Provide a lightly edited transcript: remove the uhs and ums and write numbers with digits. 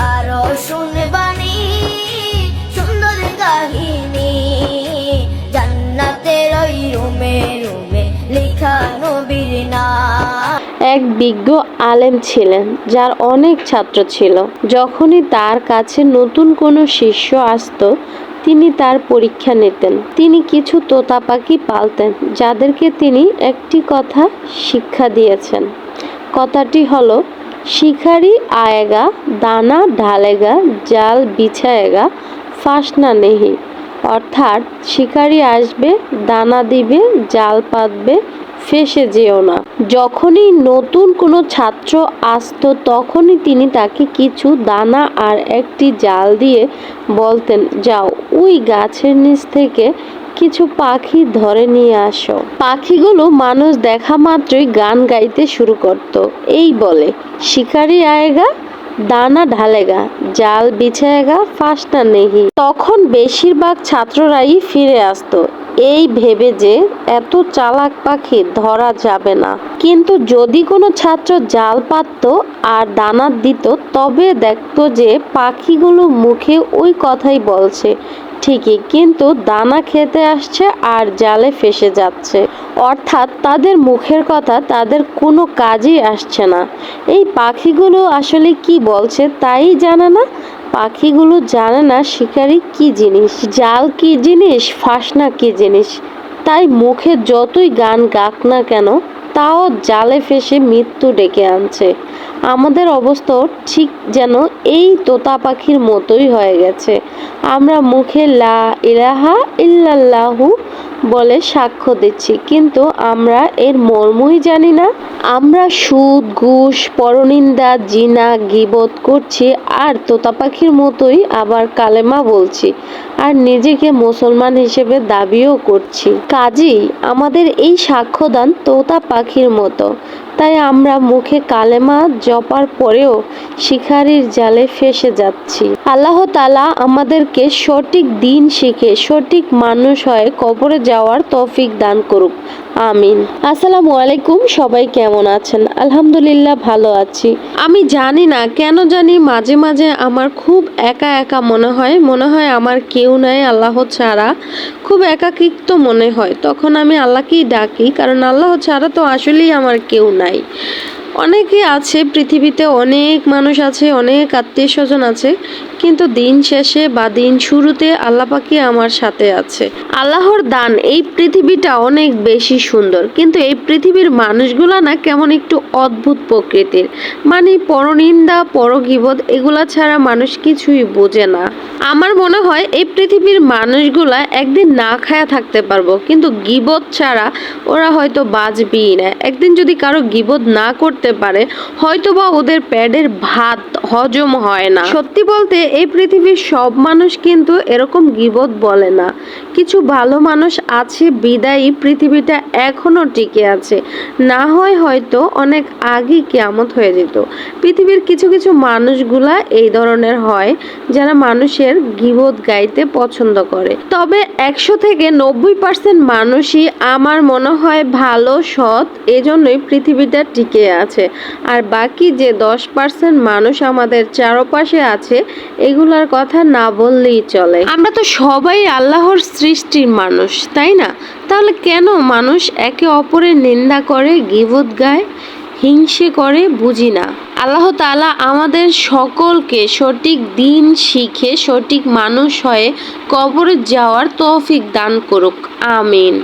আরো শুনবানি সুন্দর কাহিনী, জান্নাতের ওই রুমে রুমে লেখা নবীর নাম। এক বিজ্ঞ আলেম ছিলেন যার অনেক ছাত্র ছিল। যখনই তার কাছে নতুন কোনো শিষ্য আসতো তিনি তার পরীক্ষা নিতেন। তিনি কিছু তোতা পাখি পালতেন যাদেরকে তিনি একটি কথা শিক্ষা দিয়েছেন। কথাটি হলো, শিকারি আয়েগা দানা ঢালেগা জাল বিছায়েগা ফাঁস না নেহি। অর্থাৎ শিকারি আসবে, দানা দিবে, জাল পাতবে, ফেঁসে যেও না। যখনই নতুন কোনো ছাত্র আসতো তখনই তিনি তাকে কিছু দানা আর একটি জাল দিয়ে বলতেন, যাও ওই গাছের নিচ থেকে কিছু পাখি ধরে নিয়ে আসো। পাখিগুলো মানুষ দেখা মাত্রই গান গাইতে শুরু করত, এই বলে, শিকারি আয়েগা দানা ঢালেগা জাল বিছায়েগা ফাঁস না নেহি। তখন বেশিরভাগ ছাত্ররাই ফিরে আসতো, এই ভেবে যে এত চালাক পাখি ধরা যাবে না। কিন্তু যদি কোনো ছাত্র জাল পাতত আর দানা দিত তবে দেখতো যে পাখিগুলো মুখে ওই কথাই বলছে ঠিকই, কিন্তু দানা খেতে আসছে আর জালে ফেসে যাচ্ছে। অর্থাৎ তাদের মুখের কথা তাদের কোনো কাজেই আসছে না। এই পাখিগুলো আসলে কি বলছে তাই জানে না। পাখিগুলো জানে না শিকারি কি জিনিস, জাল কি জিনিস, ফাঁসনা কি জিনিস। তাই মুখে যতই গান গাক না কেন তাও জালে ফেসে মৃত্যু ডেকে আনছে। আমাদের অবস্থাও ঠিক যেন এই তোতা পাখির মতোই হয়ে গেছে। আমরা মুখে লা ইলাহা ইল্লাল্লাহু বলে সাক্ষ্য দিচ্ছি, কিন্তু আমরা এর মর্মই জানি না। আমরা সুদ, ঘুষ, পরনিন্দা, জিনা, গীবত করছি আর তোতা পাখির মতোই আবার কালেমা বলছি আর নিজেকে মুসলমান হিসেবে দাবিও করছি। কাজেই আমাদের এই সাক্ষ্যদান তোতা পাখির মতো। তাই আমরা মুখে কালেমা জপার পরেও শিকারির জালে ফেসে যাচ্ছি। আল্লাহ তাআলা আমাদেরকে সঠিক দিন শিখে সঠিক মানুষ হয়ে কবরে যাওয়ার তৌফিক দান করুক, আমিন। আসসালামু আলাইকুম, সবাই কেমন আছেন? আলহামদুলিল্লাহ ভালো আছি। আমি জানি না কেন জানি মাঝে মাঝে আমার খুব একা একা মনে হয় আমার কেউ নাই আল্লাহ ছাড়া। খুব একাকিত্ব মনে হয়, তখন আমি আল্লাহকেই ডাকি, কারণ আল্লাহ ছাড়া তো আসলেই আমার কেউ নাই। অনেকে আছে পৃথিবীতে, অনেক মানুষ আছে, অনেক আত্মীয় স্বজন আছে, কিন্তু দিন শেষে বা দিন শুরুতে আল্লাহ পাকই আমার সাথে আছে। আল্লাহর দান এই পৃথিবীটা অনেক বেশি সুন্দর, কিন্তু এই পৃথিবীর মানুষগুলা না কেমন একটু অদ্ভুত প্রকৃতির। মানে পরনিন্দা, পরগীবত এগুলা ছাড়া মানুষ কিছুই বোঝে না। আমার মনে হয় এই পৃথিবীর মানুষগুলা একদিন না খায়া থাকতে পারবো, কিন্তু গীবত ছাড়া ওরা হয়তো বাঁচবেই না। একদিন যদি কারো গীবত না করতে পারে হয়তোবা ওদের পেটের ভাত হজম হয় না। সত্যি বলতে এই পৃথিবীর সব মানুষ কিন্তু এরকম গীবত বলে না। কিছু ভালো মানুষ আছে বিদায়ী পৃথিবীটা এখনো টিকে আছে, না হয় হয়তো অনেক আগে কিয়ামত হয়ে যেত। পৃথিবীর কিছু কিছু মানুষগুলা এই ধরনের হয় যারা মানুষের গীবত গাইতে পছন্দ করে। তবে 100 থেকে 90% মানুষই আমার মনে হয় ভালো, সৎ, এজন্যই পৃথিবীটা টিকে আছে। আর বাকি যে 10% মানুষ আমাদের চারপাশে আছে এগুলার কথা না বললেই চলে। আমরা তো সবাই আল্লাহর সৃষ্টির মানুষ, তাই না? তাহলে কেন মানুষ একে অপরের নিন্দা করে, গীবত গায়, হিংসে করে, বুঝি না। আল্লাহ তাআলা আমাদের সকলকে সঠিক দিন শিখে সঠিক মানুষ হয়ে কবরে যাওয়ার তৌফিক দান করুক, আমিন।